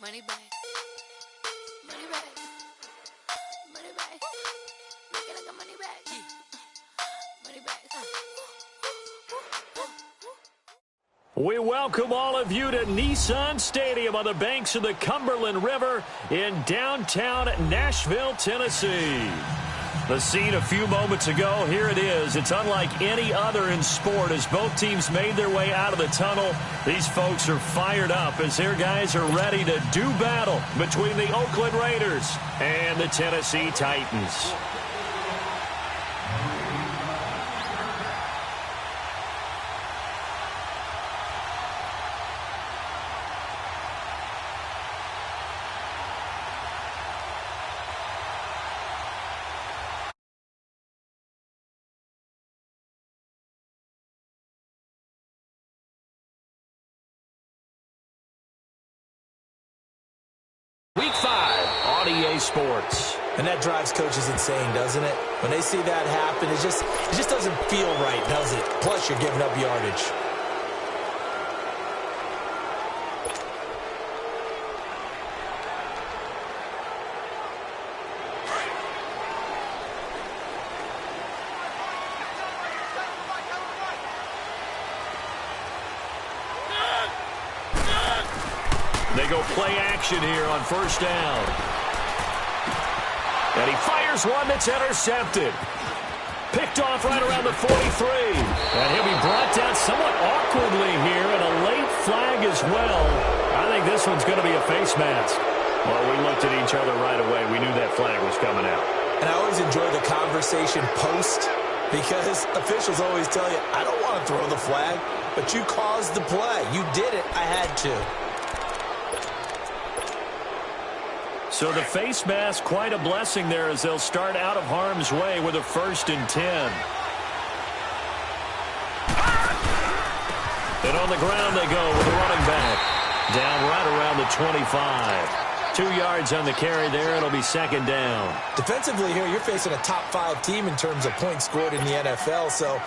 Money bag. Money bag. Money bag. Looking like a money bag. Money bag. We welcome all of you to Nissan Stadium on the banks of the Cumberland River in downtown Nashville, Tennessee. The scene a few moments ago, here it is. It's unlike any other in sport as both teams made their way out of the tunnel. These folks are fired up as their guys are ready to do battle between the Oakland Raiders and the Tennessee Titans. Week 5 on EA Sports. And that drives coaches insane, doesn't it? When they see that happen, it just doesn't feel right, does it? Plus, you're giving up yardage. They go play action here on first down. And he fires one that's intercepted. Picked off right around the 43. And he'll be brought down somewhat awkwardly here, and a late flag as well. I think this one's going to be a face mask. Well, we looked at each other right away. We knew that flag was coming out. And I always enjoy the conversation post because officials always tell you, I don't want to throw the flag, but you caused the play. You did it. I had to. So the face mask, quite a blessing there as they'll start out of harm's way with a 1st and 10. And on the ground they go with a running back. Down right around the 25. 2 yards on the carry there. It'll be 2nd down. Defensively here, you're facing a top 5 team in terms of points scored in the NFL. So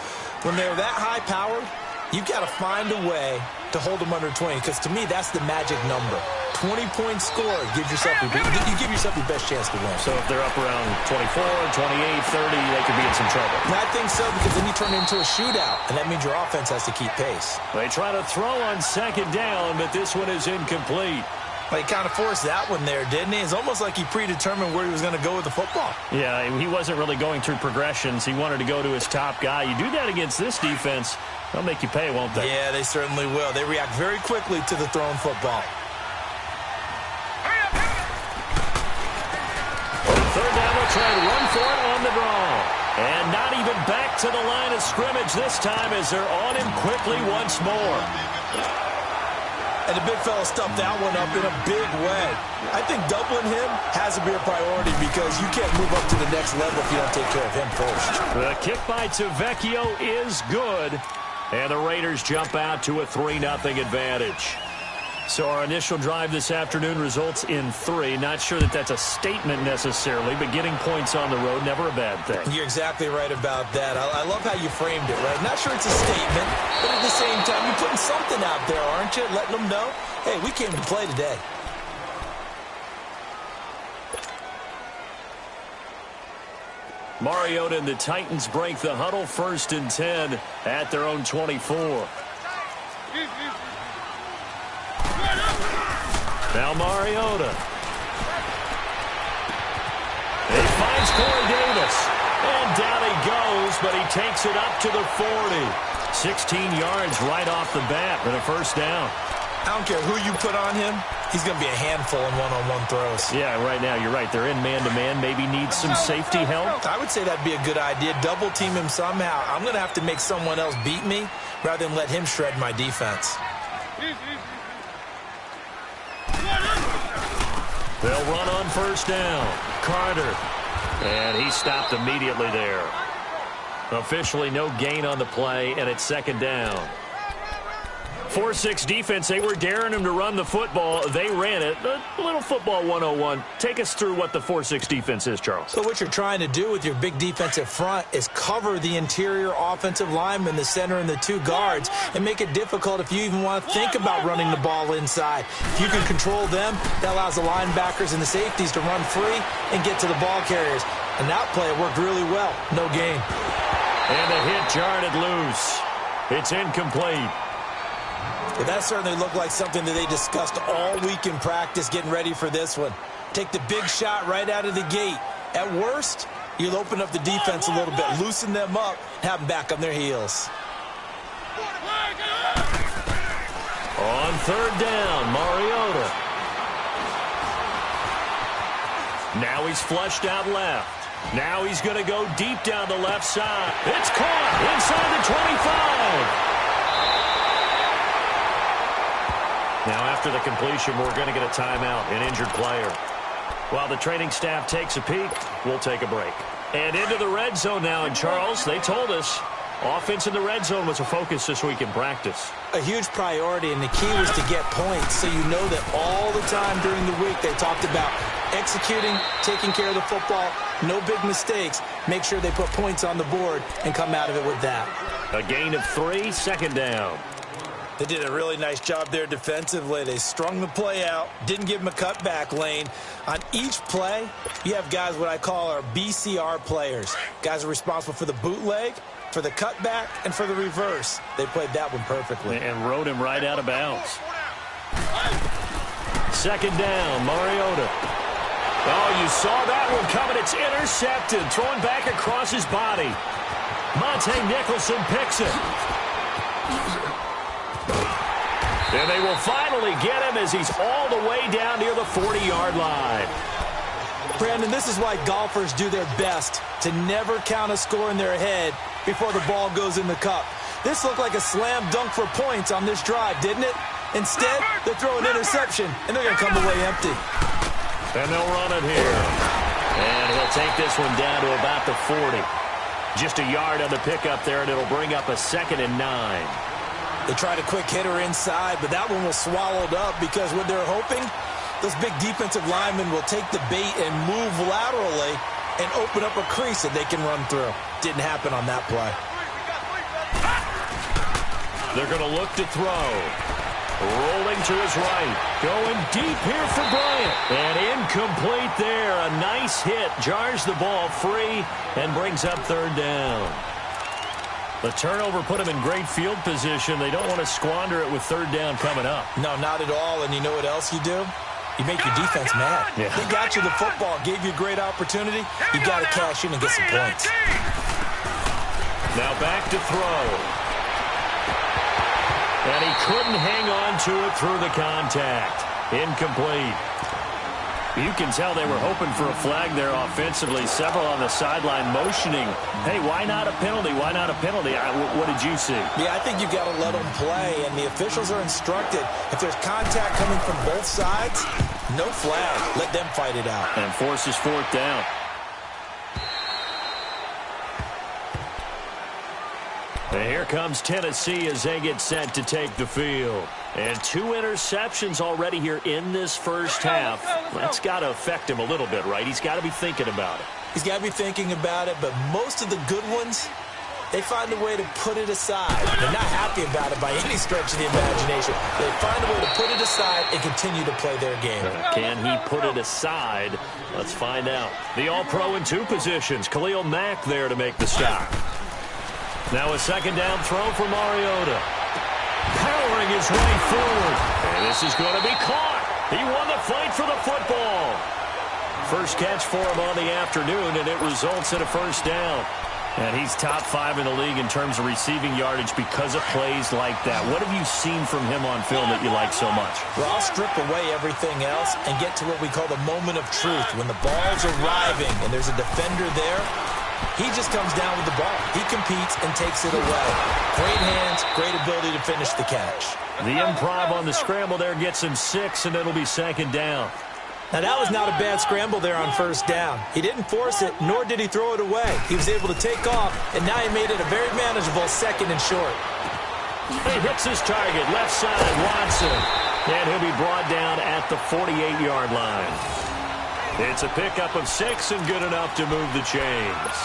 when they're that high-powered, you've got to find a way to hold them under 20, because to me, that's the magic number. 20-point score, you give yourself your best chance to win. So if they're up around 24, 28, 30, they could be in some trouble. And I think so, because then you turn it into a shootout, and that means your offense has to keep pace. They try to throw on 2nd down, but this one is incomplete. Well, he kind of forced that one there, didn't he? It's almost like he predetermined where he was going to go with the football. Yeah, he wasn't really going through progressions. He wanted to go to his top guy. You do that against this defense, they'll make you pay, won't they? Yeah, they certainly will. They react very quickly to the thrown football. 3rd down, they'll try to run for it on the draw. And not even back to the line of scrimmage this time as they're on him quickly once more. And the big fella stuffed that one up in a big way. I think doubling him has to be a priority because you can't move up to the next level if you don't take care of him first. The kick by Tavecchio is good. And the Raiders jump out to a 3-0 advantage. So our initial drive this afternoon results in 3. Not sure that that's a statement necessarily, but getting points on the road, never a bad thing. You're exactly right about that. I love how you framed it, right? Not sure it's a statement, but at the same time, you're putting something out there, aren't you? Letting them know, hey, we came to play today. Mariota and the Titans break the huddle, 1st and 10 at their own 24. Now Mariota. He finds Corey Davis. And down he goes, but he takes it up to the 40. 16 yards right off the bat and a 1st down. I don't care who you put on him. He's going to be a handful in one-on-one throws. Yeah, right now, you're right. They're in man-to-man. Maybe needs some safety help. I would say that'd be a good idea. Double team him somehow. I'm going to have to make someone else beat me rather than let him shred my defense. They'll run on 1st down. Carter. And he stopped immediately there. Officially no gain on the play, and it's 2nd down. 4-6 defense, they were daring him to run the football. They ran it. A little football 101. Take us through what the 4-6 defense is, Charles. So what you're trying to do with your big defensive front is cover the interior offensive lineman, the center, and the two guards, and make it difficult if you even want to think about running the ball inside. If you can control them, that allows the linebackers and the safeties to run free and get to the ball carriers. And that play worked really well. No gain. And the hit jarred it loose. It's incomplete. Well, that certainly looked like something that they discussed all week in practice getting ready for this one. Take the big shot right out of the gate. At worst, you'll open up the defense a little bit, loosen them up, have them back on their heels. On third down, Mariota. Now he's flushed out left. Now he's going to go deep down the left side. It's caught inside the 25. Now, after the completion, we're going to get a timeout, an injured player. While the training staff takes a peek, we'll take a break. And into the red zone now. And, Charles, they told us offense in the red zone was a focus this week in practice. A huge priority, and the key was to get points. So you know that all the time during the week they talked about executing, taking care of the football, no big mistakes. Make sure they put points on the board and come out of it with that. A gain of 3, second down. They did a really nice job there defensively. They strung the play out, didn't give them a cutback lane. On each play, you have guys what I call our BCR players. Guys are responsible for the bootleg, for the cutback, and for the reverse. They played that one perfectly. And rode him right out of bounds. Second down, Mariota. Oh, you saw that one coming. It's intercepted. Thrown back across his body. Monte Nicholson picks it. And they will finally get him as he's all the way down near the 40-yard line. Brandon, this is why golfers do their best to never count a score in their head before the ball goes in the cup. This looked like a slam dunk for points on this drive, didn't it? Instead, they throw an interception, and they're going to come away empty. And they'll run it here. And he'll take this one down to about the 40. Just a yard on the pickup there, and it'll bring up a 2nd and 9. They tried a quick hitter inside, but that one was swallowed up because what they're hoping, those big defensive linemen will take the bait and move laterally and open up a crease that they can run through. Didn't happen on that play. They're going to look to throw. Rolling to his right. Going deep here for Bryant. And incomplete there. A nice hit. Jars the ball free and brings up third down. The turnover put them in great field position. They don't want to squander it with third down coming up. No, not at all. And you know what else you do? You make your defense mad. Yeah. They got you the football, gave you a great opportunity. You got to cash in and get some points. Now back to throw. And he couldn't hang on to it through the contact. Incomplete. You can tell they were hoping for a flag there offensively. Several on the sideline motioning. Hey, why not a penalty? Why not a penalty? What did you see? Yeah, I think you've got to let them play, and the officials are instructed. If there's contact coming from both sides, no flag. Let them fight it out. And forces fourth down. And here comes Tennessee as they get set to take the field. And 2 interceptions already here in this first half. That's got to affect him a little bit, right? He's got to be thinking about it. He's got to be thinking about it, but most of the good ones, they find a way to put it aside. They're not happy about it by any stretch of the imagination. They find a way to put it aside and continue to play their game. Can he put it aside? Let's find out. The All-Pro in 2 positions. Khalil Mack there to make the stop. Now a second down throw for Mariota. Powering his way forward. And this is going to be caught. He won the fight for the football. First catch for him on the afternoon, and it results in a first down. And he's top 5 in the league in terms of receiving yardage because of plays like that. What have you seen from him on film that you like so much? Well, I'll strip away everything else and get to what we call the moment of truth. When the ball's arriving and there's a defender there, he just comes down with the ball. He competes and takes it away. Great hands, great ability to finish the catch. The improv on the scramble there gets him 6, and it'll be second down. Now, that was not a bad scramble there on first down. He didn't force it, nor did he throw it away. He was able to take off, and now he made it a very manageable 2nd and short. He hits his target, left side, Watson. And he'll be brought down at the 48-yard line. It's a pickup of 6 and good enough to move the chains.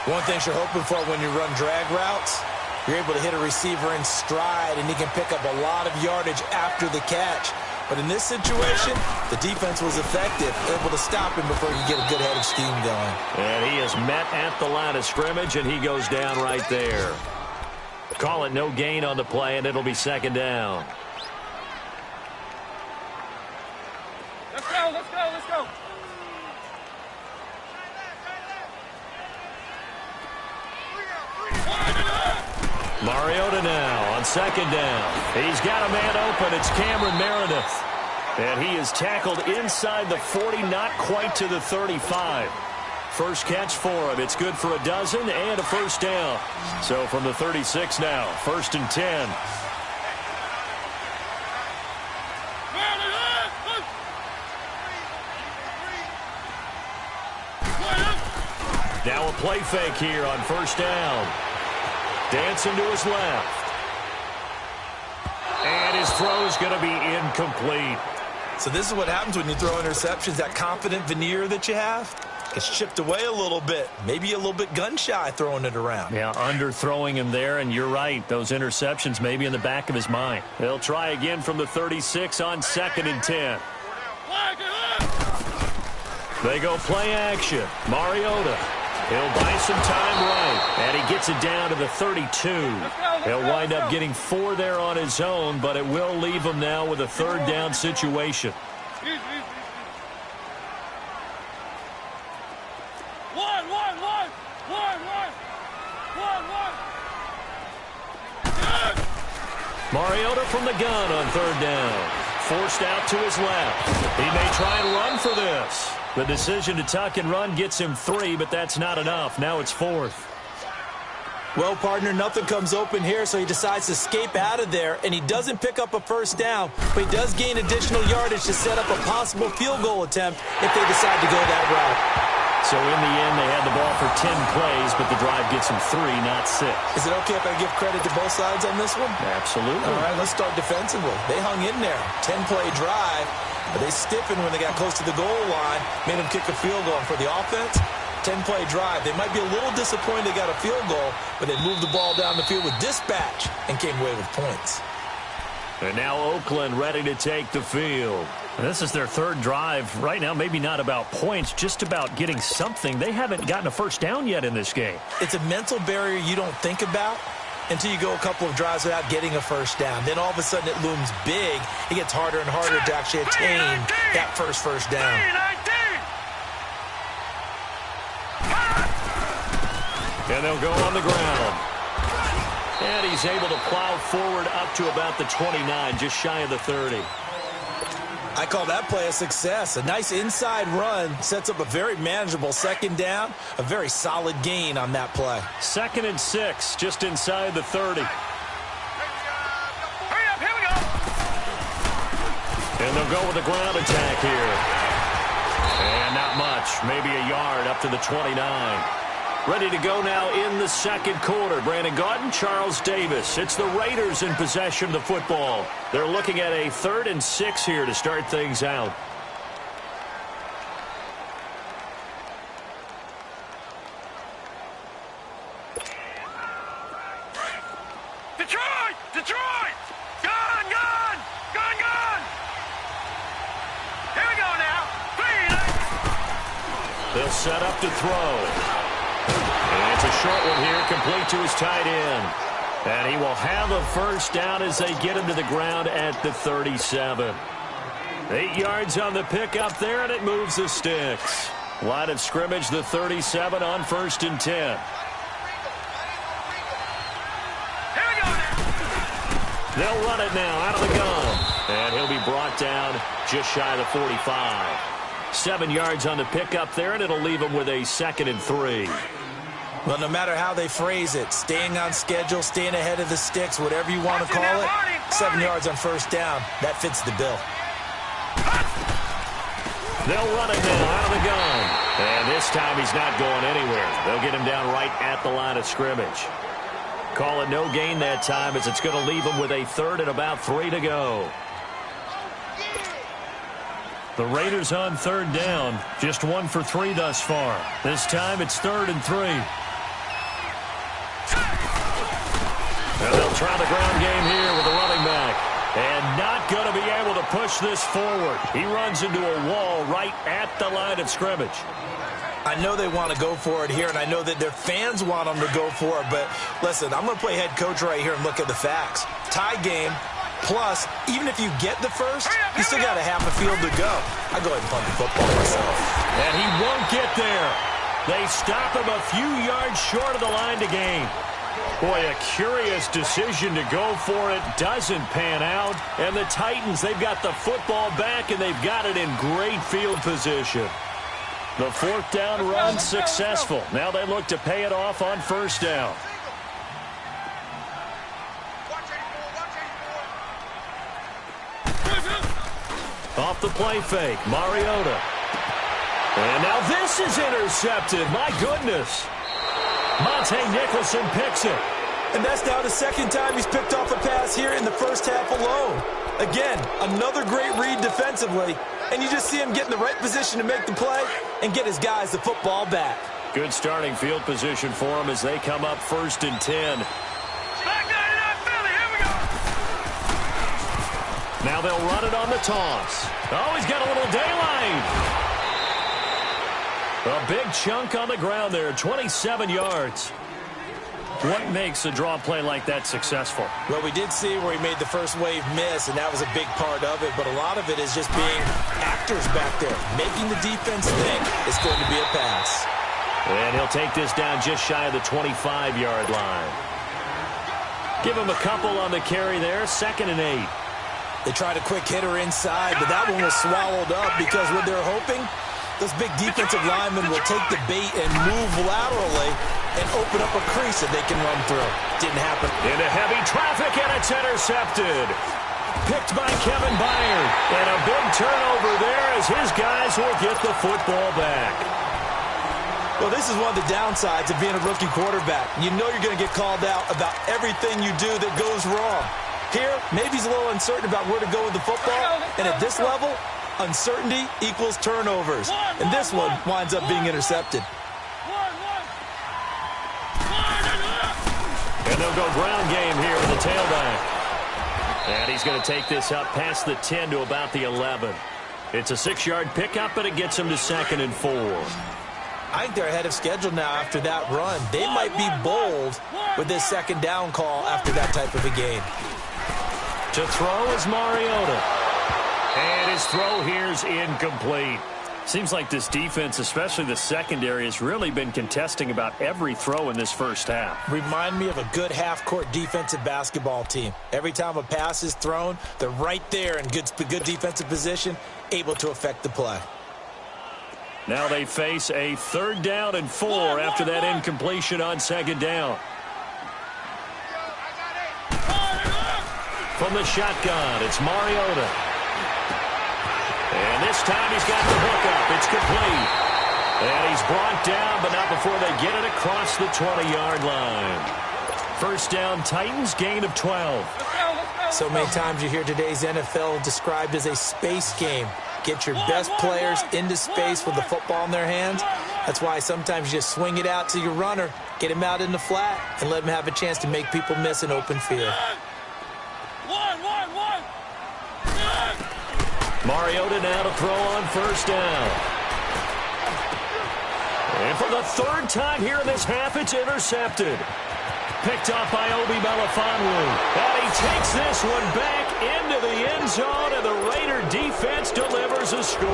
One thing you're hoping for when you run drag routes, you're able to hit a receiver in stride, and he can pick up a lot of yardage after the catch. But in this situation, the defense was effective, able to stop him before he could get a good head of steam going. And he is met at the line of scrimmage, and he goes down right there. Call it no gain on the play, and it'll be second down. Let's go, let's go, let's go. Mariota now on second down. He's got a man open. It's Cameron Meredith. And he is tackled inside the 40, not quite to the 35. First catch for him. It's good for a dozen and a first down. So from the 36 now, 1st and 10. Now a play fake here on first down. Dancing to his left. And his throw is going to be incomplete. So this is what happens when you throw interceptions. That confident veneer that you have gets chipped away a little bit. Maybe a little bit gun-shy throwing it around. Yeah, underthrowing him there, and you're right. Those interceptions may be in the back of his mind. They'll try again from the 36 on 2nd and 10. They go play action. Mariota. He'll buy some time right, and he gets it down to the 32. He'll wind up getting 4 there on his own, but it will leave him now with a 3rd down situation. Mariota from the gun on 3rd down. Forced out to his left. He may try and run for this. The decision to tuck and run gets him 3, but that's not enough. Now it's 4th. Well, partner, nothing comes open here, so he decides to escape out of there, and he doesn't pick up a first down, but he does gain additional yardage to set up a possible field goal attempt if they decide to go that route. So in the end, they had the ball for 10 plays, but the drive gets them 3, not 6. Is it okay if I give credit to both sides on this one? Absolutely. All right, let's start defensively. They hung in there. 10-play drive, but they stiffened when they got close to the goal line, made them kick a field goal. And for the offense, 10-play drive. They might be a little disappointed they got a field goal, but they moved the ball down the field with dispatch and came away with points. And now Oakland ready to take the field. And this is their 3rd drive. Right now, maybe not about points, just about getting something. They haven't gotten a first down yet in this game. It's a mental barrier you don't think about until you go a couple of drives without getting a first down. Then all of a sudden it looms big. It gets harder and harder to actually attain that first down. And they'll go on the ground. And he's able to plow forward up to about the 29, just shy of the 30. I call that play a success. A nice inside run sets up a very manageable 2nd down. A very solid gain on that play. 2nd and 6, just inside the 30. Hurry up, here we go. And they'll go with a ground attack here. And not much, maybe a yard up to the 29. Ready to go now in the 2nd quarter. Brandon Gaudin, Charles Davis. It's the Raiders in possession of the football. They're looking at a 3rd and 6 here to start things out. Detroit! Detroit! Gone, gone! Gone, gone! Here we go now. They'll set up to throw. And it's a short one here, complete to his tight end. And he will have a first down as they get him to the ground at the 37. 8 yards on the pickup there, and it moves the sticks. Line of scrimmage, the 37 on 1st and 10. Here we go now. They'll run it now out of the gun. And he'll be brought down just shy of the 45. 7 yards on the pickup there, and it'll leave him with a 2nd and 3. Well, no matter how they phrase it, staying on schedule, staying ahead of the sticks, whatever you want to call it, 7 yards on first down, that fits the bill. They'll run it now out of the gun. And this time he's not going anywhere. They'll get him down right at the line of scrimmage. Call it no gain that time as it's going to leave them with a third and about 3 to go. The Raiders on third down. Just 1 for 3 thus far. This time it's 3rd and 3. And they'll try the ground game here with the running back. And not going to be able to push this forward. He runs into a wall right at the line of scrimmage. I know they want to go for it here, and I know that their fans want them to go for it. But, listen, I'm going to play head coach right here and look at the facts. Tie game, plus, even if you get the first, you still got a half a field to go. I go ahead and punt the football myself. And he won't get there. They stop him a few yards short of the line to gain. Boy, a curious decision to go for it. Doesn't pan out. And the Titans, they've got the football back, and they've got it in great field position. The 4th down run successful. Now they look to pay it off on 1st down. Off the play fake, Mariota. And now this is intercepted. My goodness. Monte Nicholson picks it. And that's now the 2nd time he's picked off a pass here in the first half alone. Again, another great read defensively. And you just see him get in the right position to make the play and get his guys the football back. Good starting field position for him as they come up 1st and 10. Back down in Philly. Here we go. Now they'll run it on the toss. Oh, he's got a little daylight. A big chunk on the ground there, 27 yards. What makes a draw play like that successful? Well, we did see where he made the first wave miss, and that was a big part of it. But a lot of it is just being actors back there, making the defense think it's going to be a pass. And he'll take this down just shy of the 25-yard line. Give him a couple on the carry there, 2nd and 8. They tried a quick hitter inside, but that one was swallowed up because what they're hoping, those big defensive linemen will take the bait and move laterally and open up a crease that they can run through. Didn't happen. Into heavy traffic, and it's intercepted. Picked by Kevin Byard. And a big turnover there as his guys will get the football back. Well, this is one of the downsides of being a rookie quarterback. You know you're going to get called out about everything you do that goes wrong. Here, maybe he's a little uncertain about where to go with the football. And at this level, uncertainty equals turnovers. And this one winds up being intercepted. And they'll go ground game here with the tailback. And he's going to take this up past the 10 to about the 11. It's a 6-yard pickup, but it gets him to 2nd and 4. I think they're ahead of schedule now after that run. They might be bold with this 2nd down call after that type of a game. To throw is Mariota. And his throw here's incomplete. Seems like this defense, especially the secondary, has really been contesting about every throw in this first half. Remind me of a good half-court defensive basketball team. Every time a pass is thrown, they're right there in good defensive position, able to affect the play. Now they face a 3rd down and 4 after that incompletion on 2nd down. From the shotgun, it's Mariota. And this time he's got the hook up. It's complete. And he's brought down, but not before they get it across the 20-yard line. 1st down, Titans, gain of 12. So many times you hear today's NFL described as a space game. Get your best players into space with the football in their hands. That's why sometimes you just swing it out to your runner, get him out in the flat, and let him have a chance to make people miss an open field. Mariota now to throw on 1st down. And for the 3rd time here in this half, it's intercepted. Picked off by Obi Melifonwu. And he takes this one back into the end zone, and the Raider defense delivers a score.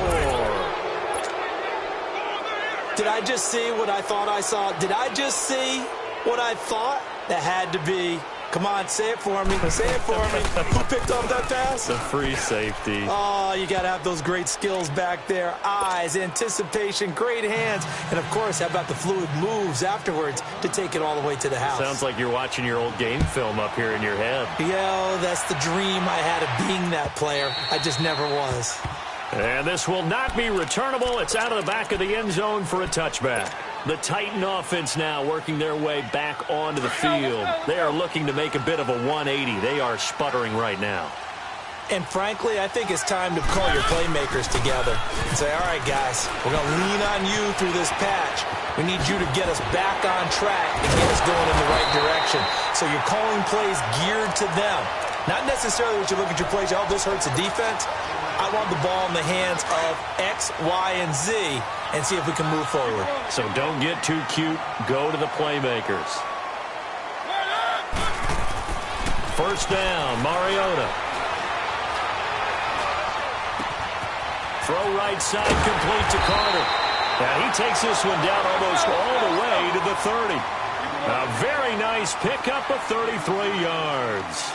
Did I just see what I thought I saw? Did I just see what I thought? That had to be. Come on, say it for me. Say it for me. Who picked up that pass? The free safety. Oh, you got to have those great skills back there. Eyes, anticipation, great hands. And, of course, how about the fluid moves afterwards to take it all the way to the house? Sounds like you're watching your old game film up here in your head. Yeah, that's the dream I had of being that player. I just never was. And this will not be returnable. It's out of the back of the end zone for a touchback. The Titan offense now working their way back onto the field. They are looking to make a bit of a 180. They are sputtering right now. And frankly, I think it's time to call your playmakers together and say, all right, guys, we're going to lean on you through this patch. We need you to get us back on track and get us going in the right direction. So you're calling plays geared to them. Not necessarily that you look at your plays, oh, this hurts the defense. I want the ball in the hands of X, Y, and Z and see if we can move forward. So don't get too cute. Go to the playmakers. First down, Mariota. Throw right side, complete to Carter. Now he takes this one down almost all the way to the 30. A very nice pickup of 33 yards.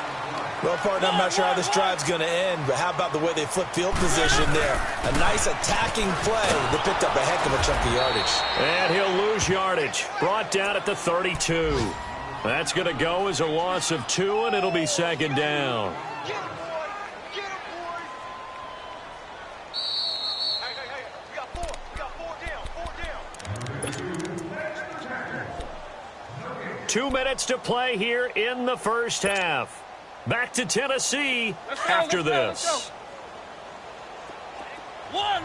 Well, partner, I'm not sure how this drive's going to end, but how about the way they flip field position there? A nice attacking play. They picked up a heck of a chunk of yardage. And he'll lose yardage. Brought down at the 32. That's going to go as a loss of 2, and it'll be second down. Get him, boy. Get him, boy. Hey. We got 4. We got 4 down. 2 minutes to play here in the first half. Back to Tennessee after this. Let's go. One.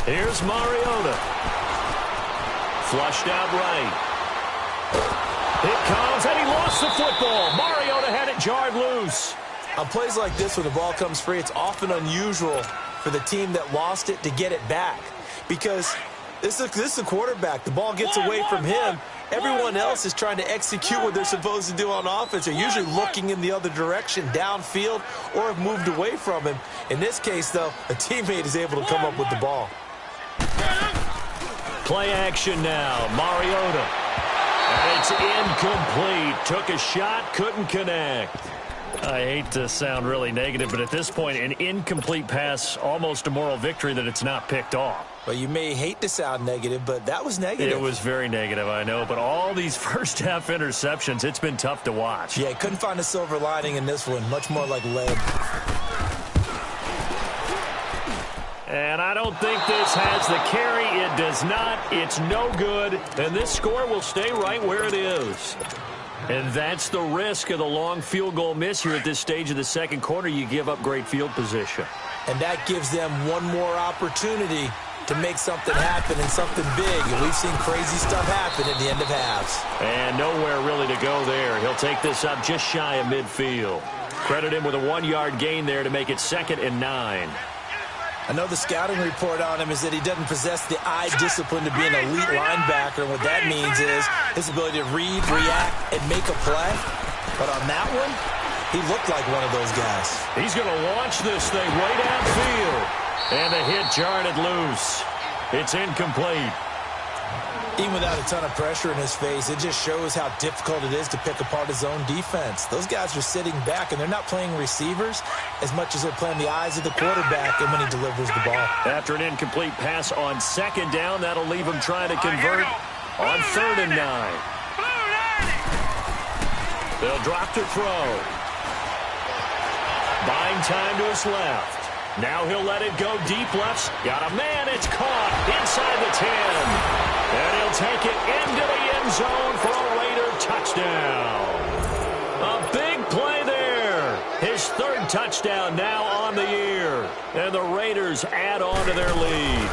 Here's Mariota. Flushed out right. It comes, and he lost the football. Mariota had it jarred loose. On plays like this where the ball comes free, it's often unusual for the team that lost it to get it back. Because this is a quarterback. The ball gets away from him. Everyone else is trying to execute what they're supposed to do on offense. They're usually looking in the other direction, downfield, or have moved away from him. In this case, though, a teammate is able to come up with the ball. Play action now. Mariota. And it's incomplete. Took a shot, couldn't connect. I hate to sound really negative, but at this point, an incomplete pass, almost a moral victory that it's not picked off. Well, you may hate to sound negative, but that was negative. It was very negative, I know. But all these first-half interceptions, it's been tough to watch. Yeah, couldn't find a silver lining in this one. Much more like lead. And I don't think this has the carry. It does not. It's no good. And this score will stay right where it is. And that's the risk of the long field goal miss here at this stage of the second quarter. You give up great field position. And that gives them one more opportunity to make something happen and something big. And we've seen crazy stuff happen at the end of halves. And nowhere really to go there. He'll take this up just shy of midfield. Credit him with a 1-yard gain there to make it 2nd and 9. I know the scouting report on him is that he doesn't possess the eye discipline to be an elite linebacker. And what that means is his ability to read, react, and make a play. But on that one, he looked like one of those guys. He's going to launch this thing way downfield. And the hit jarred it loose. It's incomplete. Even without a ton of pressure in his face, it just shows how difficult it is to pick apart his own defense. Those guys are sitting back, and they're not playing receivers as much as they're playing the eyes of the quarterback and when he delivers the ball. After an incomplete pass on 2nd down, that'll leave him trying to convert on 3rd and 9. They'll drop to throw. Buying time to his left. Now he'll let it go deep left. Got a man. It's caught inside the 10. And he'll take it into the end zone for a Raider touchdown. A big play there. His 3rd touchdown now on the year. And the Raiders add on to their lead.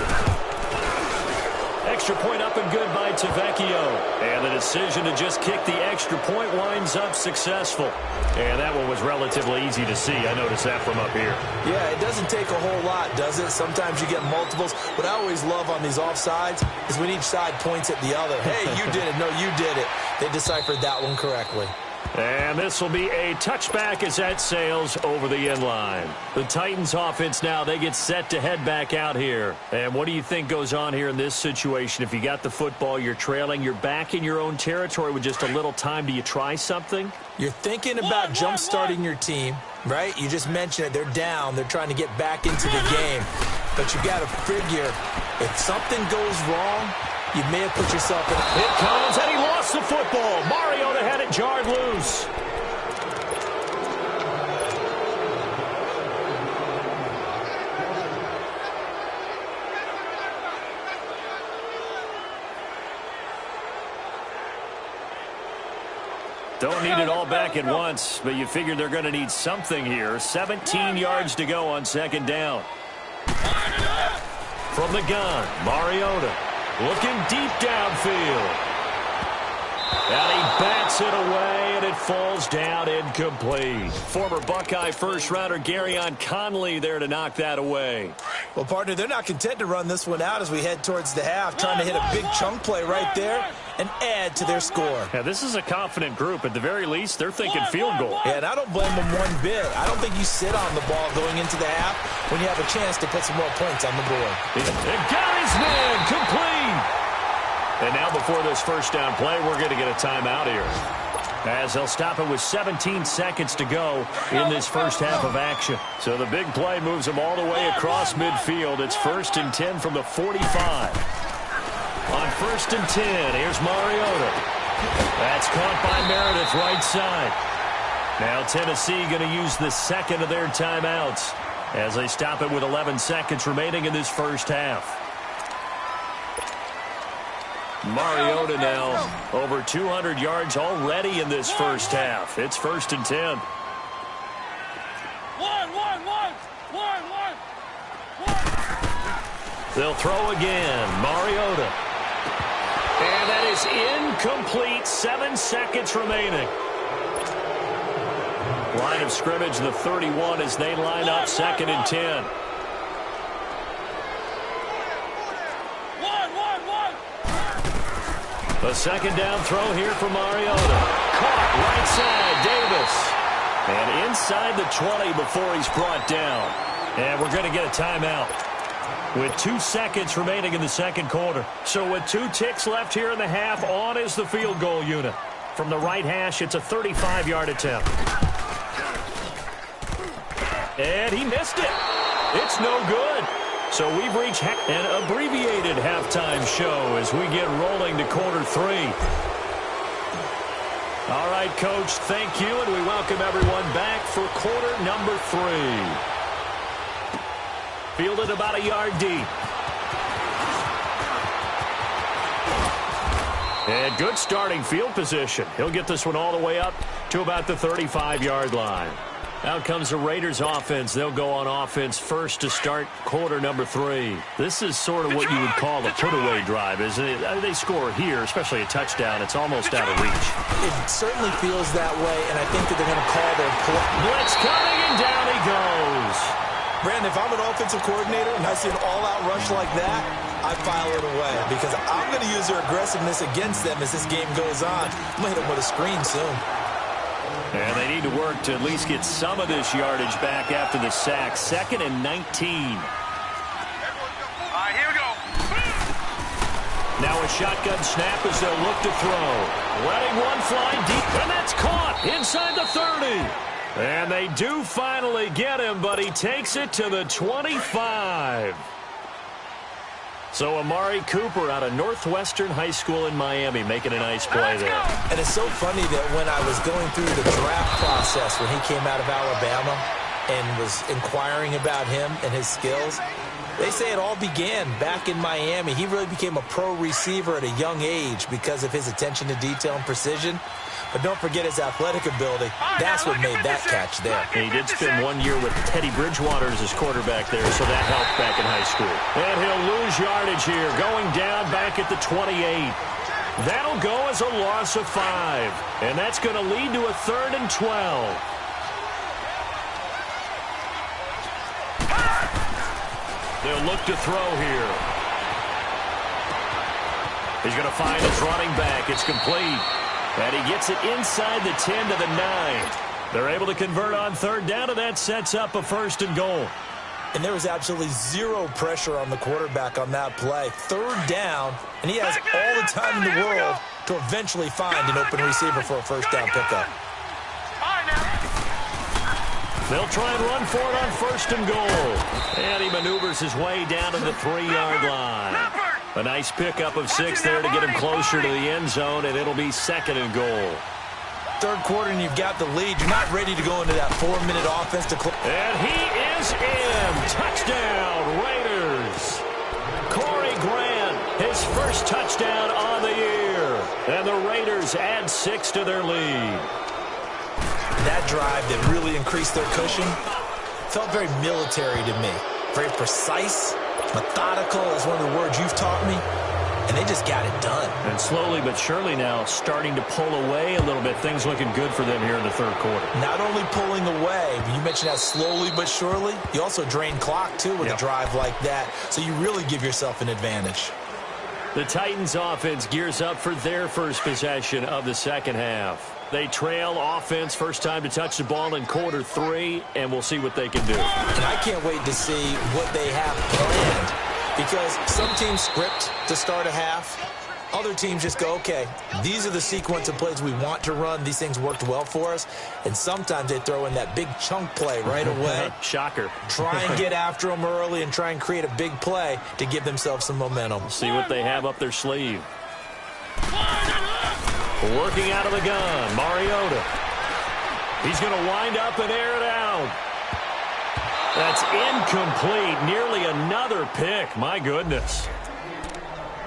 Extra point up and good by Tavecchio. And the decision to just kick the extra point winds up successful. And that one was relatively easy to see. I noticed that from up here. Yeah, it doesn't take a whole lot, does it? Sometimes you get multiples. What I always love on these offsides is when each side points at the other. Hey, you did it. No, you did it. They deciphered that one correctly. And this will be a touchback as that sails over the end line. The Titans offense now, they get set to head back out here. And what do you think goes on here in this situation? If you got the football, you're trailing, you're back in your own territory with just a little time. Do you try something? You're thinking about jump-starting your team, right? You just mentioned it. They're down. They're trying to get back into the game. But you got to figure, if something goes wrong, you may have put yourself in. It comes, and he lost the football. Mariota had it jarred loose. Don't need it all back at once, but you figure they're going to need something here. 17 yards to go on second down. From the gun, Mariota looking deep downfield. And he bats it away, and it falls down incomplete. Former Buckeye first-rounder Garyon Conley there to knock that away. Well, partner, they're not content to run this one out as we head towards the half, trying to hit a big chunk play right there and add to their score. Yeah, this is a confident group. At the very least, they're thinking field goal. Yeah, and I don't blame them one bit. I don't think you sit on the ball going into the half when you have a chance to put some more points on the board. And got his man complete. And now before this first down play, we're going to get a timeout here, as they'll stop it with 17 seconds to go in this first half of action. So the big play moves them all the way across midfield. It's 1st and 10 from the 45. On 1st and 10, here's Mariota. That's caught by Meredith right side. Now Tennessee going to use the second of their timeouts as they stop it with 11 seconds remaining in this first half. Mariota now over 200 yards already in this first half. It's 1st and 10. They'll throw again. Mariota. And that is incomplete. 7 seconds remaining. Line of scrimmage, the 31, as they line up 2nd and 10. A second down throw here for Mariota. Caught right side, Davis. And inside the 20 before he's brought down. And we're going to get a timeout with 2 seconds remaining in the second quarter. So with 2 ticks left here in the half, on is the field goal unit. From the right hash, it's a 35-yard attempt. And he missed it. It's no good. So we've reached an abbreviated halftime show as we get rolling to quarter 3. All right, Coach, thank you, and we welcome everyone back for quarter number 3. Fielded about a yard deep. And good starting field position. He'll get this one all the way up to about the 35-yard line. Out comes the Raiders offense. They'll go on offense first to start quarter number 3. This is sort of what you would call a put-away drive, isn't it? They score here, especially a touchdown. It's almost out of reach. It certainly feels that way, and I think that they're going to call their play. Blitz coming, and down he goes. Brandon, if I'm an offensive coordinator and I see an all-out rush like that, I file it away because I'm going to use their aggressiveness against them as this game goes on. I'm going to hit them with a screen soon. And they need to work to at least get some of this yardage back after the sack. 2nd and 19. All right, here we go. Now a shotgun snap as they'll look to throw. Letting one fly deep, and that's caught inside the 30. And they do finally get him, but he takes it to the 25. So Amari Cooper out of Northwestern High School in Miami making a nice play there. And it's so funny that when I was going through the draft process when he came out of Alabama and was inquiring about him and his skills, they say it all began back in Miami. He really became a pro receiver at a young age because of his attention to detail and precision. But don't forget his athletic ability. That's what made that catch there. He did spend 1 year with Teddy Bridgewater as his quarterback there, so that helped back in high school. And he'll lose yardage here, going down back at the 28. That'll go as a loss of 5. And that's going to lead to a 3rd and 12. They'll look to throw here. He's going to find his running back. It's complete. And he gets it inside the 10 to the 9. They're able to convert on 3rd down, and that sets up a 1st and goal. And there was absolutely zero pressure on the quarterback on that play. 3rd down, and he has all the time in the world to eventually find an open receiver for a 1st down pickup. They'll try and run for it on 1st and goal. And he maneuvers his way down to the 3-yard line. A nice pickup of 6 there to get him closer to the end zone, and it'll be 2nd and goal. 3rd quarter, and you've got the lead. You're not ready to go into that 4-minute offense to close. And he is in. Touchdown, Raiders. Corey Grant, his first touchdown on the year. And the Raiders Eagles add 6 to their lead. That drive that really increased their cushion felt very military to me. Very precise, methodical, that's one of the words you've taught me. And they just got it done. And slowly but surely now starting to pull away a little bit. Things looking good for them here in the third quarter. Not only pulling away, but you mentioned that slowly but surely. You also drain clock, too, with a drive like that. So you really give yourself an advantage. The Titans offense gears up for their first possession of the second half. They trail offense, first time to touch the ball in quarter 3, and we'll see what they can do. And I can't wait to see what they have planned. Because some teams script to start a half. Other teams just go, okay, these are the sequence of plays we want to run. These things worked well for us. And sometimes they throw in that big chunk play right away. Shocker. Try and get after them early and try and create a big play to give themselves some momentum. See what they have up their sleeve. Working out of the gun, Mariota. He's going to wind up and air it out. That's incomplete. Nearly another pick. My goodness.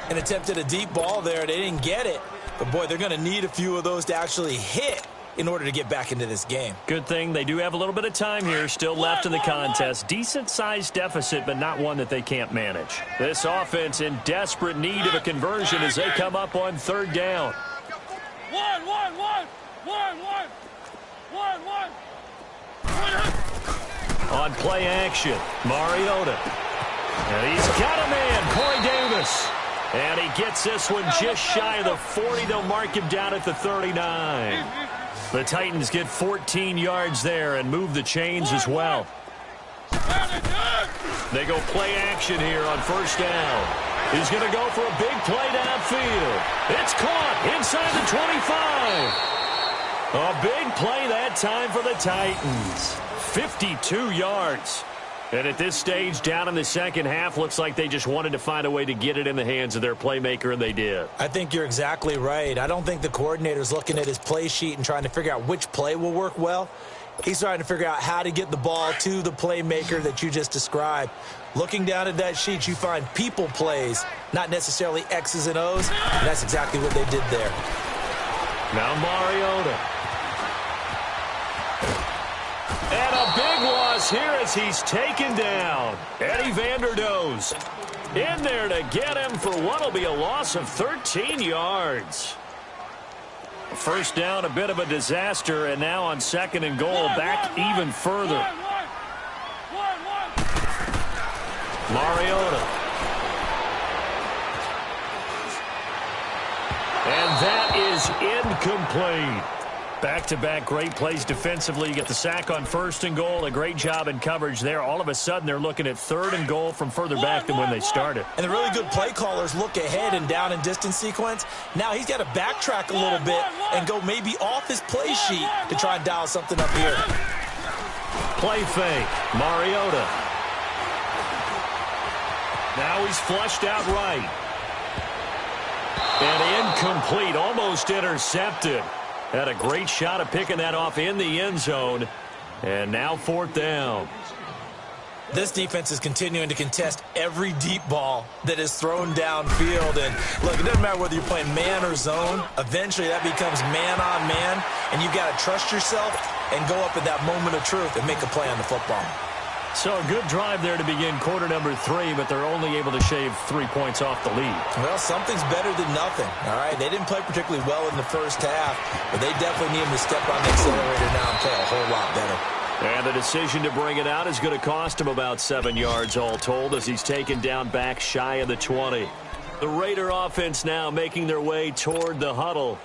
An attempt at a deep ball there. They didn't get it. But, boy, they're going to need a few of those to actually hit in order to get back into this game. Good thing they do have a little bit of time here still left in the contest. Decent-sized deficit, but not one that they can't manage. This offense in desperate need of a conversion as they come up on third down. On play action, Mariota. And he's got a man, Corey Davis. And he gets this one just shy of the 40. They'll mark him down at the 39. The Titans get 14 yards there and move the chains as well. They go play action here on first down. He's going to go for a big play downfield. It's caught inside the 25. A big play that time for the Titans. 52 yards. And at this stage, down in the second half, looks like they just wanted to find a way to get it in the hands of their playmaker, and they did. I think you're exactly right. I don't think the coordinator's looking at his play sheet and trying to figure out which play will work well. He's trying to figure out how to get the ball to the playmaker that you just described. Looking down at that sheet, you find people plays, not necessarily X's and O's, and that's exactly what they did there. Now Mariota. And a big loss here as he's taken down. Eddie Vanderdoes in there to get him for what will be a loss of 13 yards. First down, a bit of a disaster, and now on second and goal, back even further. Mariota. And that is incomplete. Back-to-back great plays defensively. You get the sack on first and goal. A great job in coverage there. All of a sudden, they're looking at third and goal from further back than when they started. And the really good play callers look ahead and down and distance sequence. Now he's got to backtrack a little bit and go maybe off his play sheet to try and dial something up here. Play fake. Mariota. Now he's flushed out right. And incomplete. Almost intercepted. Had a great shot of picking that off in the end zone. And now fourth down. This defense is continuing to contest every deep ball that is thrown downfield. And look, it doesn't matter whether you're playing man or zone. Eventually that becomes man on man. And you've got to trust yourself and go up at that moment of truth and make a play on the football. So a good drive there to begin quarter number 3, but they're only able to shave 3 points off the lead. Well, something's better than nothing, all right? They didn't play particularly well in the first half, but they definitely need them to step on the accelerator now and play a whole lot better. And the decision to bring it out is going to cost him about 7 yards all told as he's taken down back shy of the 20. The Raider offense now making their way toward the huddle.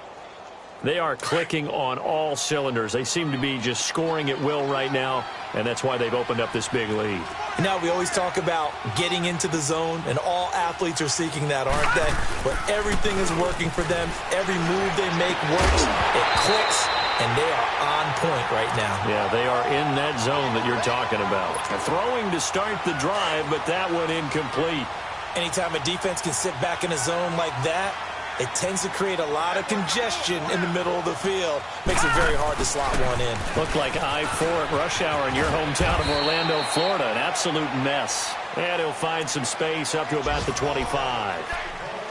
They are clicking on all cylinders. They seem to be just scoring at will right now, and that's why they've opened up this big lead. Now, we always talk about getting into the zone, and all athletes are seeking that, aren't they? But everything is working for them. Every move they make works. It clicks, and they are on point right now. Yeah, they are in that zone that you're talking about. Throwing to start the drive, but that one incomplete. Anytime a defense can sit back in a zone like that, it tends to create a lot of congestion in the middle of the field. Makes it very hard to slot one in. Looked like I-4 at rush hour in your hometown of Orlando, Florida. An absolute mess. And he'll find some space up to about the 25.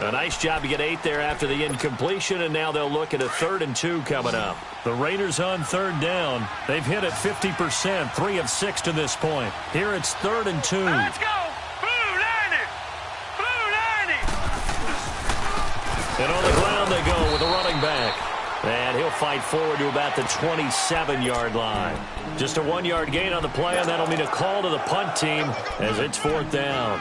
A nice job to get 8 there after the incompletion, and now they'll look at a 3rd and 2 coming up. The Raiders on 3rd down. They've hit it 50%, 3 of 6 to this point. Here it's 3rd and 2. Let's go! Blue 90! Blue 90! And on the ground they go with a running back. And he'll fight forward to about the 27-yard line. Just a 1-yard gain on the play, and that'll mean a call to the punt team as it's 4th down.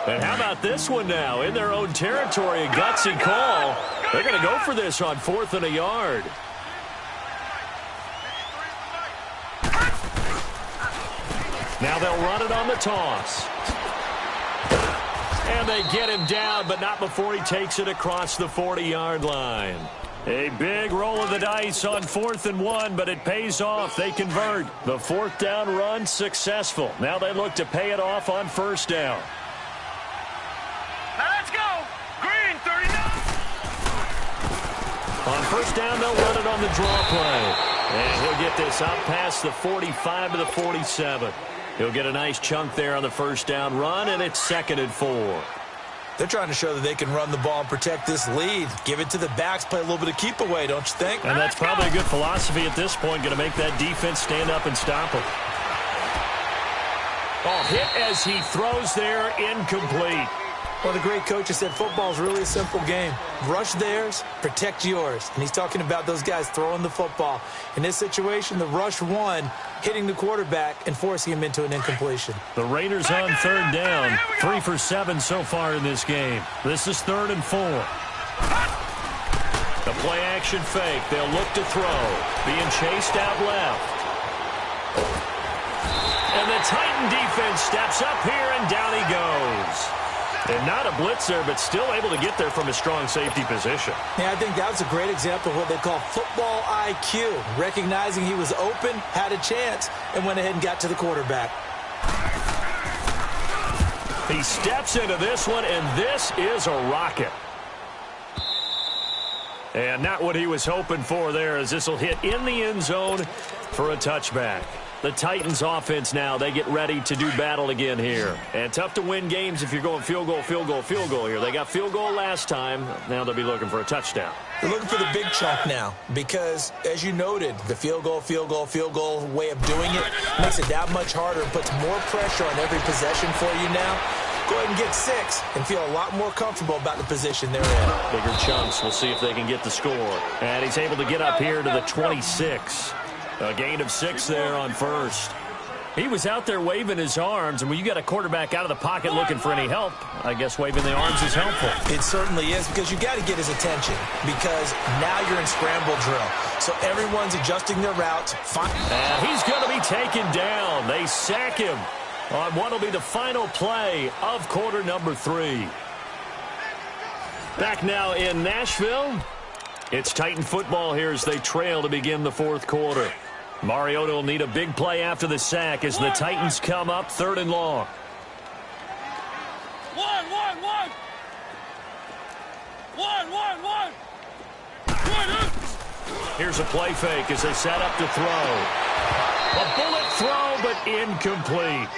And how about this one now? In their own territory, a gutsy call. They're going to go for this on 4th and a yard. Now they'll run it on the toss. And they get him down, but not before he takes it across the 40-yard line. A big roll of the dice on 4th and 1, but it pays off. They convert. The 4th down run successful. Now they look to pay it off on 1st down. Now let's go! Green 39! On 1st down, they'll run it on the draw play. And he'll get this up past the 45 to the 47. He'll get a nice chunk there on the 1st down run, and it's 2nd and 4. They're trying to show that they can run the ball and protect this lead. Give it to the backs, play a little bit of keep away, don't you think? And that's probably a good philosophy at this point, going to make that defense stand up and stop him. Ball hit as he throws there, incomplete. Well, the great coach has said football is really a simple game. Rush theirs, protect yours. And he's talking about those guys throwing the football. In this situation, the rush won, hitting the quarterback and forcing him into an incompletion. The Raiders on 3rd down, 3 for 7 so far in this game. This is 3rd and 4. The play action fake. They'll look to throw. Being chased out left. And the Titan defense steps up here, and down he goes. And not a blitzer, but still able to get there from a strong safety position. Yeah, I think that was a great example of what they call football IQ. Recognizing he was open, had a chance, and went ahead and got to the quarterback. He steps into this one, and this is a rocket. And not what he was hoping for there, as this will hit in the end zone for a touchback. The Titans offense now, they get ready to do battle again here. And tough to win games if you're going field goal, field goal, field goal here. They got field goal last time. Now they'll be looking for a touchdown. They're looking for the big chunk now because, as you noted, the field goal way of doing it makes it that much harder and puts more pressure on every possession for you now. Go ahead and get 6 and feel a lot more comfortable about the position they're in. Bigger chunks. We'll see if they can get the score. And he's able to get up here to the 26. A gain of 6 there on 1st. He was out there waving his arms, and when you got a quarterback out of the pocket looking for any help, I guess waving the arms is helpful. It certainly is, because you got to get his attention, because now you're in scramble drill. So everyone's adjusting their routes. And he's going to be taken down. They sack him on what will be the final play of quarter number 3. Back now in Nashville. It's Titan football here as they trail to begin the 4th quarter. Mariota will need a big play after the sack as the Titans come up 3rd and long. One. Here's a play fake as they set up to throw. A bullet throw, but incomplete.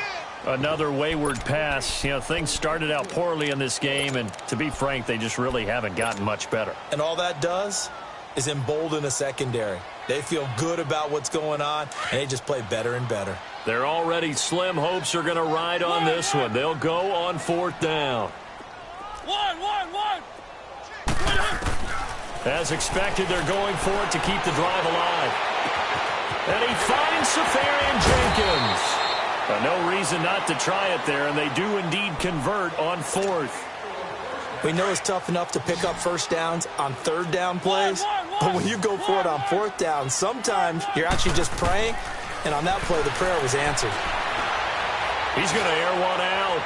Another wayward pass. You know, things started out poorly in this game, and to be frank, they just really haven't gotten much better. And all that does is embolden a secondary. They feel good about what's going on, and they just play better and better. Their already slim hopes are going to ride on this one. They'll go on 4th down. One. As expected, they're going for it to keep the drive alive. And he finds Safarian Jenkins. No reason not to try it there, and they do indeed convert on 4th. We know it's tough enough to pick up 1st downs on 3rd down plays, but when you go for it on 4th down, sometimes you're actually just praying, and on that play, the prayer was answered. He's going to air one out.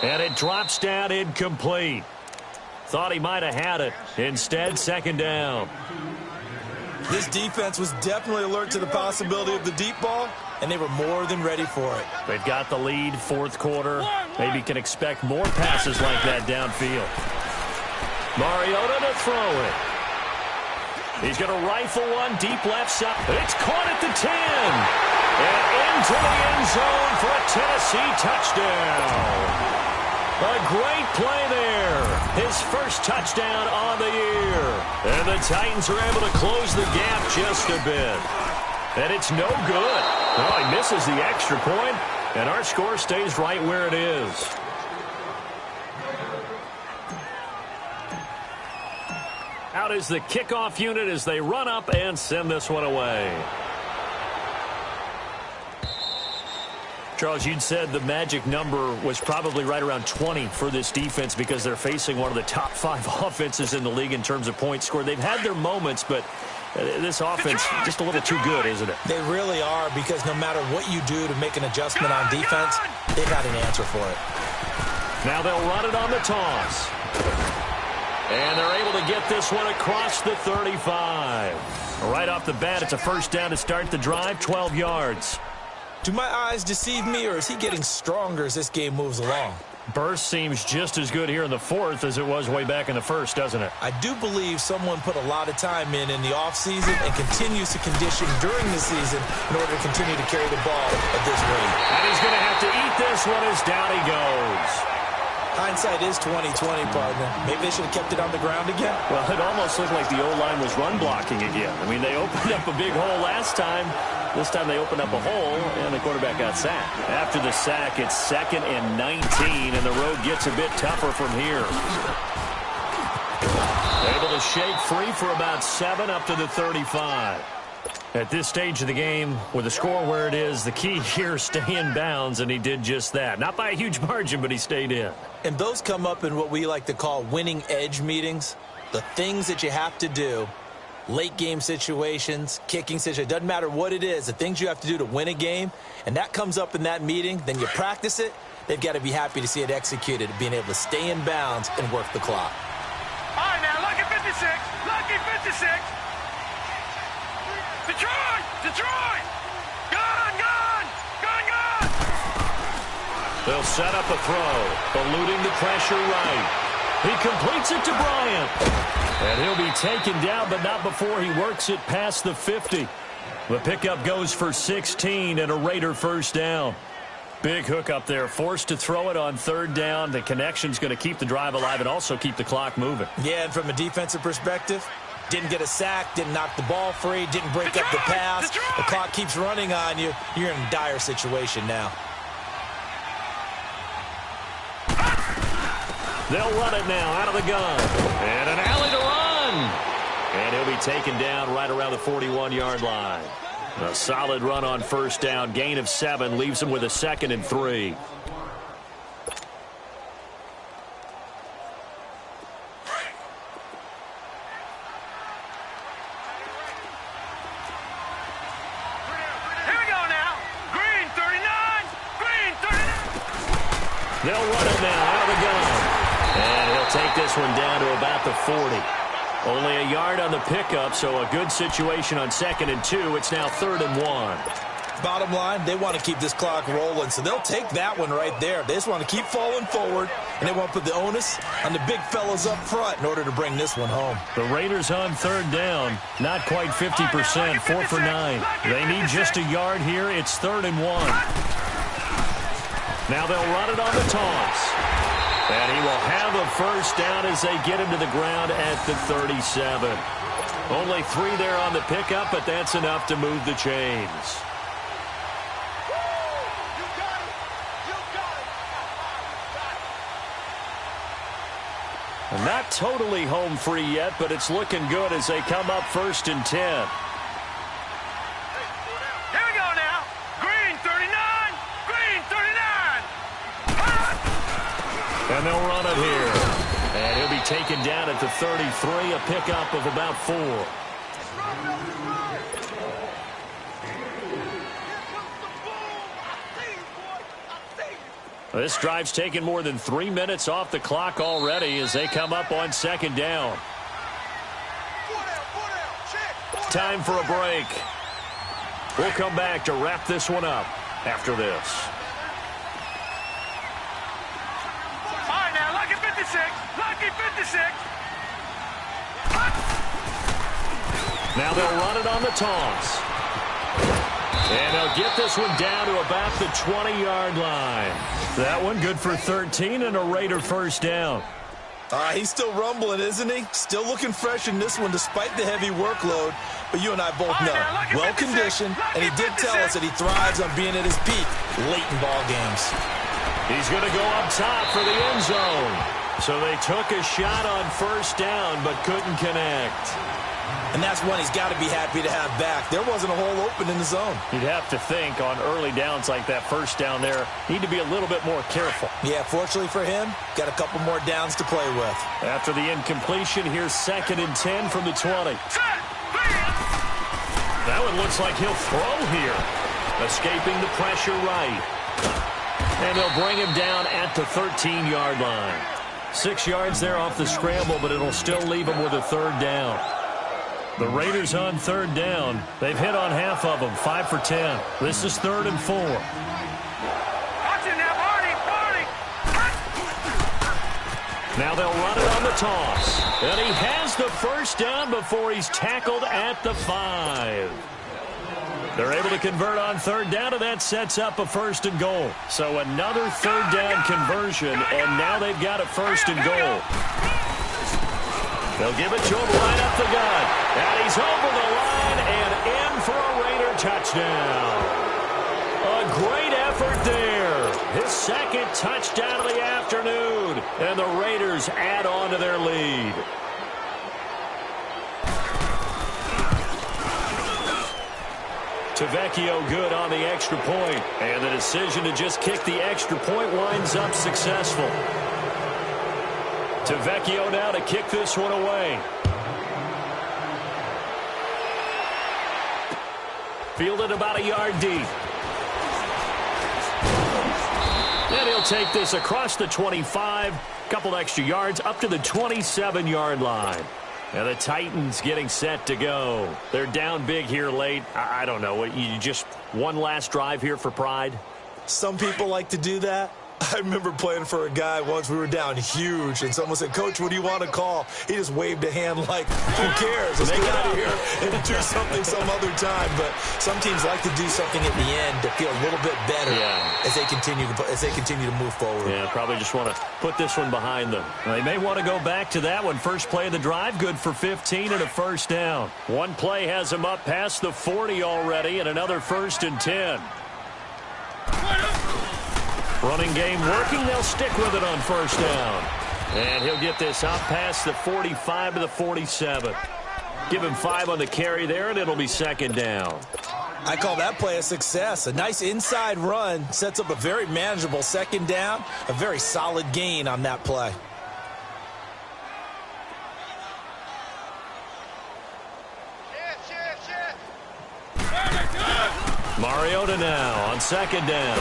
And it drops down incomplete. Thought he might have had it. Instead, 2nd down. This defense was definitely alert to the possibility of the deep ball, and they were more than ready for it. They've got the lead, 4th quarter. Maybe can expect more passes like that downfield. Mariota to throw it. He's going to rifle one deep left side. It's caught at the 10. And into the end zone for a Tennessee touchdown. A great play there. His first touchdown on the year. And the Titans are able to close the gap just a bit. And it's no good. Oh, he misses the extra point, and our score stays right where it is. Out is the kickoff unit as they run up and send this one away. Charles, you'd said the magic number was probably right around 20 for this defense because they're facing one of the top 5 offenses in the league in terms of points scored. They've had their moments, but this offense just a little too good, isn't it? They really are, because no matter what you do to make an adjustment on defense, they've got an answer for it. Now they'll run it on the toss. And they're able to get this one across the 35. Right off the bat, it's a first down to start the drive, 12 yards. Do my eyes deceive me, or is he getting stronger as this game moves along? Burst seems just as good here in the fourth as it was way back in the first, doesn't it? I do believe someone put a lot of time in the offseason and continues to condition during the season in order to continue to carry the ball at this rate. And he's going to have to eat this one as down he goes. Hindsight is 20/20, partner. Maybe they should have kept it on the ground again. Well, it almost looked like the O-line was run blocking again. I mean, they opened up a big hole last time. This time they opened up a hole, and the quarterback got sacked. After the sack, it's 2nd and 19, and the road gets a bit tougher from here. Able to shake free for about 7 up to the 35. At this stage of the game, with the score where it is, the key here, stay in bounds, and he did just that. Not by a huge margin, but he stayed in. And those come up in what we like to call winning edge meetings. The things that you have to do, late game situations, kicking situations, doesn't matter what it is, the things you have to do to win a game, and that comes up in that meeting, then you practice it, they've got to be happy to see it executed, being able to stay in bounds and work the clock. All right, now, lucky 56. Lucky 56. Detroit! Detroit! Gone! Gone! Gone! Gone! They'll set up a throw, eluding the pressure right. He completes it to Bryant. And he'll be taken down, but not before he works it past the 50. The pickup goes for 16 and a Raider first down. Big hook up there, forced to throw it on 3rd down. The connection's going to keep the drive alive and also keep the clock moving. Yeah, and from a defensive perspective, didn't get a sack, didn't knock the ball free, didn't break up the pass. The clock keeps running on you. You're in a dire situation now. They'll run it now out of the gun. And an alley to run. And he'll be taken down right around the 41-yard line. A solid run on first down. Gain of 7 leaves him with a 2nd and 3. They'll run it now out of the gun. And he'll take this one down to about the 40. Only a yard on the pickup, so a good situation on 2nd and 2. It's now 3rd and 1. Bottom line, they want to keep this clock rolling, so they'll take that one right there. They just want to keep falling forward, and they want to put the onus on the big fellas up front in order to bring this one home. The Raiders on 3rd down, not quite 50%, 4 for 9. They need just a yard here. It's 3rd and 1. Now they'll run it on the toss. And he will have a first down as they get him to the ground at the 37. Only 3 there on the pickup, but that's enough to move the chains. Not totally home free yet, but it's looking good as they come up 1st and 10. Here we go now. Green 39. Green 39. And they'll run it here. And he'll be taken down at the 33, a pickup of about 4. This drive's taken more than 3 minutes off the clock already as they come up on 2nd down. Time for a break. We'll come back to wrap this one up after this. All right, now, lucky 56. Lucky 56. Now they'll run it on the toss. And they'll get this one down to about the 20-yard line. That one good for 13 and a Raider first down. He's still rumbling, isn't he? Still looking fresh in this one despite the heavy workload. But you and I both know, well-conditioned, and he did tell us that he thrives on being at his peak late in ball games. He's going to go up top for the end zone. So they took a shot on first down but couldn't connect. And that's one he's got to be happy to have back. There wasn't a hole open in the zone. You'd have to think on early downs like that first down there, need to be a little bit more careful. Yeah, fortunately for him, got a couple more downs to play with. After the incompletion, here's 2nd and 10 from the 20. That one looks like he'll throw here. Escaping the pressure right. And they'll bring him down at the 13-yard line. 6 yards there off the scramble, but it'll still leave him with a 3rd down. The Raiders on 3rd down. They've hit on half of them, 5 for 10. This is 3rd and 4. Now they'll run it on the toss. And he has the first down before he's tackled at the 5. They're able to convert on 3rd down, and that sets up a 1st and goal. So another 3rd down conversion, and now they've got a 1st and goal. They'll give it to him right up the gut. And he's over the line and in for a Raider touchdown. A great effort there. His 2nd touchdown of the afternoon. And the Raiders add on to their lead. Tavecchio good on the extra point. And the decision to just kick the extra point winds up successful. Tavecchio now to kick this one away. Fielded about a yard deep. And he'll take this across the 25. Couple extra yards up to the 27-yard line. And the Titans getting set to go. They're down big here late. I don't know. You just one last drive here for pride? Some people like to do that. I remember playing for a guy once. We were down huge, and someone said, "Coach, what do you want to call?" He just waved a hand like, who cares? Let's get out of here and do something some other time. But some teams like to do something at the end to feel a little bit better as they continue to move forward. Yeah, probably just want to put this one behind them. They may want to go back to that one. First play of the drive, good for 15 and a 1st down. One play has him up past the 40 already, and another 1st and 10. Running game working. They'll stick with it on 1st down. And he'll get this up past the 45 to the 47. Give him 5 on the carry there, and it'll be 2nd down. I call that play a success. A nice inside run sets up a very manageable 2nd down. A very solid gain on that play. Mariota now on 2nd down.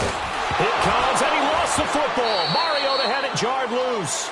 It comes, and he lost the football. Mariota had it jarred loose.